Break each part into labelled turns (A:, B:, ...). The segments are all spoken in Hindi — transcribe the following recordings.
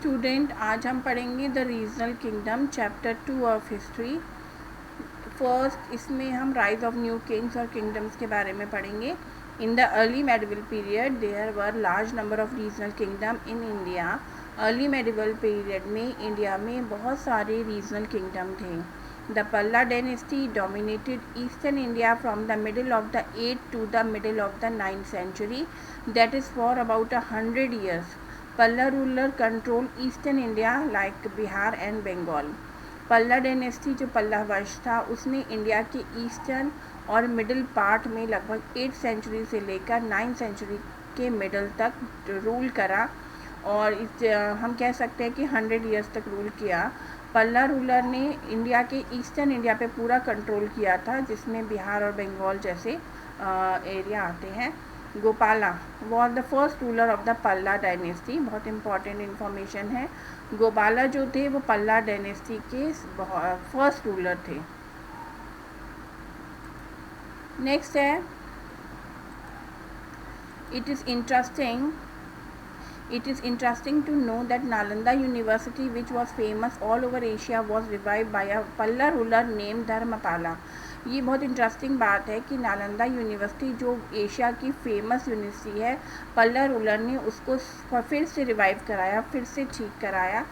A: स्टूडेंट, आज हम पढ़ेंगे the regional kingdom chapter 2 of history. First इसमें हम राइज ऑफ न्यू किंग्स और किंगडम्स के बारे में पढ़ेंगे। In the early medieval period there were large number of regional kingdom in India. Early medieval period में इंडिया में बहुत सारे रीजनल किंगडम थे। The Pala dynasty dominated eastern India from the middle of the 8th to the middle of the 9th century, that is for about 100 years. Palla ruler controlled eastern India like Bihar and Bengal. पल्ला डायनेस्टी जो पल्ला वंश था उसने इंडिया के ईस्टर्न और मिडिल पार्ट में लगभग 8th सेंचुरी से लेकर 9th सेंचुरी के मिडल तक रूल करा और हम कह सकते हैं कि 100 ईयर्स तक रूल किया। पल्ला रूलर ने इंडिया के ईस्टर्न इंडिया पे पूरा कंट्रोल किया था, जिसमें बिहार और बंगाल जैसे एरिया आते हैं। Gopala was the first ruler of the Pala dynasty. बहुत इंपॉर्टेंट इन्फॉर्मेशन है। गोपाला जो थे वो पल्ला डायनेस्टी के फर्स्ट रूलर थे। नेक्स्ट है, It is interesting to know that Nalanda University, which was famous all over Asia, was revived by a Palla ruler named Dharmapala. ये बहुत इंटरेस्टिंग बात है कि नालंदा यूनिवर्सिटी जो एशिया की फेमस यूनिवर्सिटी है, पल्ला रूलर ने उसको फिर से रिवाइव कराया, फिर से ठीक कराया।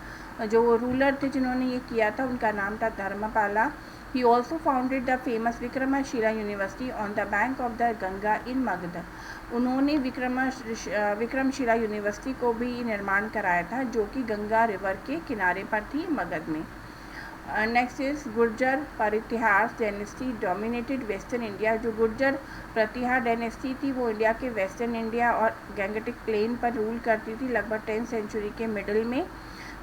A: जो रूलर थे जिन्होंने ये किया था उनका नाम था Dharmapala. He also founded the famous Vikramshila university on the bank of the Ganga in Magadh. उन्होंने विक्रमशिला यूनिवर्सिटी को भी निर्माण कराया था जो कि गंगा रिवर के किनारे पर थी, मगध में। Next is Gurjara Pratihara dynasty dominated western India. जो गुर्जर प्रतिहार डायनेस्टी थी वो इंडिया के वेस्टर्न इंडिया और गंगटिक प्लेन पर रूल करती थी लगभग 10th सेंचुरी के मिडल में।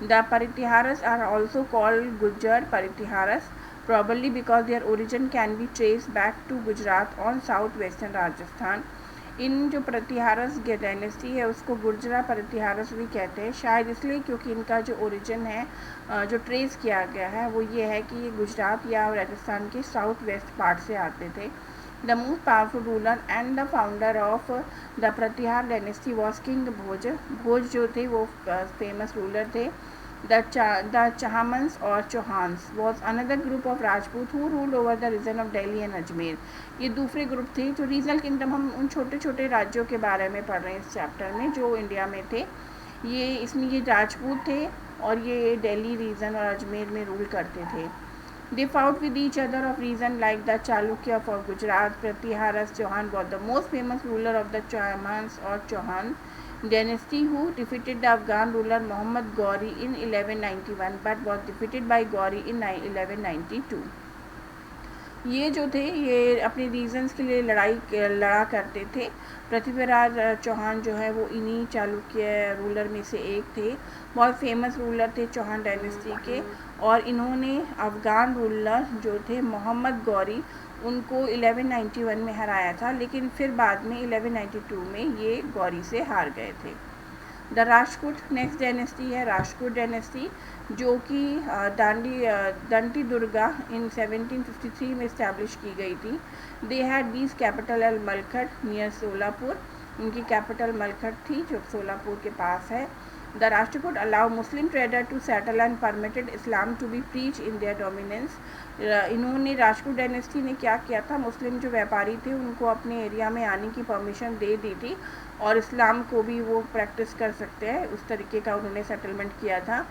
A: The Pratiharas are also called Gurjara Pratiharas probably because their origin can be traced back to Gujarat on south western Rajasthan. इन जो प्रतिहारस डायनेस्टी है उसको गुर्जरा प्रतिहारस भी कहते हैं, शायद इसलिए क्योंकि इनका जो ओरिजिन है जो ट्रेस किया गया है वो ये है कि ये गुजरात या राजस्थान के साउथ वेस्ट पार्ट से आते थे। The most powerful ruler and the founder of the Pratihara dynasty was king Bhoj. Bhoj जो थे वो फेमस रूलर थे। The Chahmans or Chauhans was another group of Rajput who ruled over the region of Delhi and Ajmer. ये दूसरे ग्रुप थे। जो रीजनल किंगडम हम उन छोटे छोटे राज्यों के बारे में पढ़ रहे हैं इस चैप्टर में जो इंडिया में थे। इसमें ये राजपूत थे और ये दिल्ली रीजन और अजमेर में रूल करते थे। They fought with each other of region like the Chalukya for Gujarat. Pratiharas Chauhan was the most famous ruler of the Chahmans or Chauhan dynasty who defeated the Afghan ruler Muhammad Ghori in 1191 but was defeated by Ghori in 1192. ये जो थे ये अपने रीजन्स के लिए लड़ा करते थे। पृथ्वीराज चौहान जो है वो इन्हीं चालुक्य रूलर में से एक थे। बहुत फेमस रूलर थे चौहान डायनेस्टी के और इन्होंने अफ़गान रूलर जो थे मोहम्मद गौरी उनको 1191 में हराया था, लेकिन फिर बाद में 1192 में ये गौरी से हार गए थे। द राजपूत नेक्स्ट डायनेस्टी है राजपूत डायनेस्टी जो कि दंती दुर्गा इन 1753 में इस्टेब्लिश की गई थी। They had his capital at Malkhed near Solapur. उनकी कैपिटल मलखट थी जो सोलापुर के पास है। The Rashtrakuta allow Muslim trader to settle and permitted Islam to be preach in their dominance. इन्होंने राजपूत डायनेस्टी ने क्या किया था, मुस्लिम जो व्यापारी थे उनको अपने एरिया में आने की परमिशन दे दी थी और इस्लाम को भी वो प्रैक्टिस कर सकते हैं, उस तरीके का उन्होंने सेटलमेंट किया था।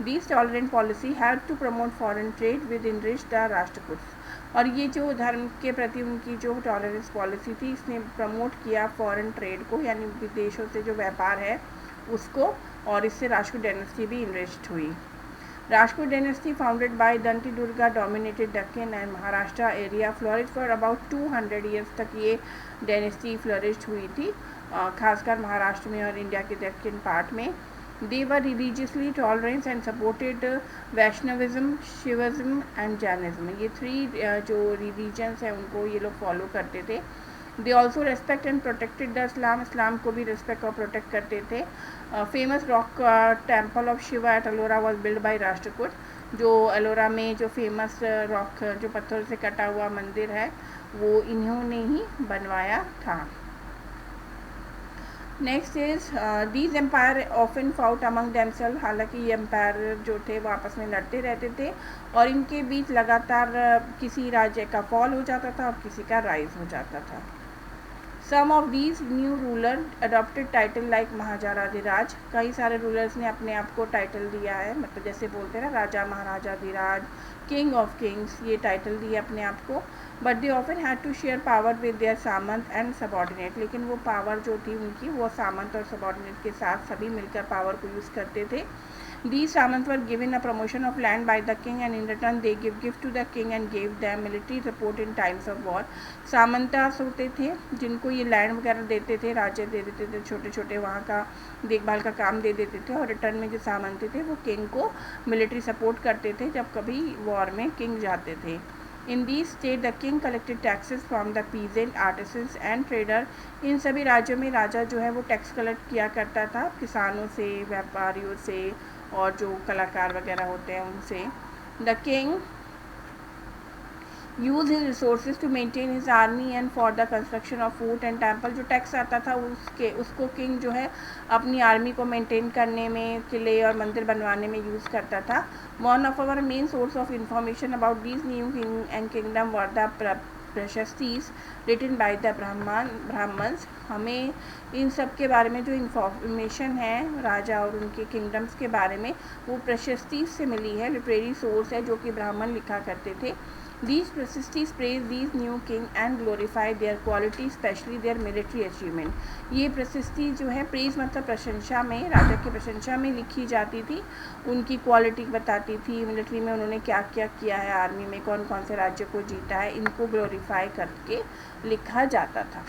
A: This tolerant policy help to promote foreign trade with enrich the Rashtrakutas. और ये जो धर्म के प्रति उनकी जो टॉलरेंस पॉलिसी थी इसने प्रमोट किया फॉरेन ट्रेड को, यानी विदेशों से जो व्यापार है उसको, और इससे राजपूत डायनेस्टी भी इनरिच्ड हुई। Rajput dynasty founded by Danti Durga dominated Deccan and Maharashtra area flourish for about 200 years तक ये डायनेस्टी फ्लोरिश हुई थी, खासकर महाराष्ट्र में और इंडिया के दक्कन पार्ट में। They were religiously tolerance and supported Vaishnavism, Shaivism and Jainism. ये 3 जो रिलीजन्स हैं उनको ये लोग फॉलो करते थे। They also respect and protected the Islam को भी रेस्पेक्ट और प्रोटेक्ट करते थे। Famous rock temple of Shiva at Ellora was build by Rashtrakuta. जो एलोरा में जो फेमस रॉक जो पत्थर से कटा हुआ मंदिर है वो इन्होंने ही बनवाया था। Next is these empire often fought among themselves, हालांकि ये एम्पायर जो थे वो आपस में लड़ते रहते थे और इनके बीच लगातार किसी राज्य का फॉल हो जाता था और किसी का राइज हो जाता था। Some of these new ruler adopted title like Maharajadhiraja, कई सारे रूलर्स ने अपने आप को टाइटल दिया है, मतलब जैसे बोलते हैं ना राजा महाराजाधिराज, किंग ऑफ किंग्स, ये टाइटल दिए अपने आप को। But they often had to share power with their सामंत एंड सबॉर्डिनेट, लेकिन वो पावर जो थी उनकी वो सामंत और सबॉर्डिनेट के साथ सभी मिलकर पावर को यूज़ करते थे। These Samants were given a promotion of land by the king and in return they give gift to the king and gave them military support in times of war. सामंतास होते थे जिनको ये लैंड वगैरह देते थे, राज्य दे देते थे, छोटे छोटे वहाँ का देखभाल का काम दे देते थे और रिटर्न में जो सामंत थे वो किंग को मिलिट्री सपोर्ट करते थे जब कभी वॉर में किंग जाते थे। In the state the king collected taxes from the peasant artisans and trader, इन सभी राज्यों में राजा जो है वो टैक्स कलेक्ट किया करता था किसानों से, व्यापारियों से और जो कलाकार वगैरह होते हैं उनसे। The king use his resources to maintain his army and for the construction of fort and temple, जो टैक्स आता था उसको किंग जो है अपनी आर्मी को मेंटेन करने में, किले और मंदिर बनवाने में यूज़ करता था। One of our main source of information about these new king and kingdom were the prashastis written by the Brahmins, हमें इन सब के बारे में जो इंफॉर्मेशन है राजा और उनके किंगडम्स के बारे में वो प्रशस्ती से मिली है, लिटरेरी सोर्स है जो कि ब्राह्मण लिखा करते थे। These प्रशस्तीज praise these new king and glorify their quality, especially their military achievement. ये प्रशस्ति जो है प्रेज मतलब प्रशंसा में, राजा की प्रशंसा में लिखी जाती थी, उनकी क्वालिटी बताती थी, मिलिट्री में उन्होंने क्या क्या किया है, आर्मी में कौन कौन से राज्य को जीता है, इनको ग्लोरीफाई करके लिखा जाता था।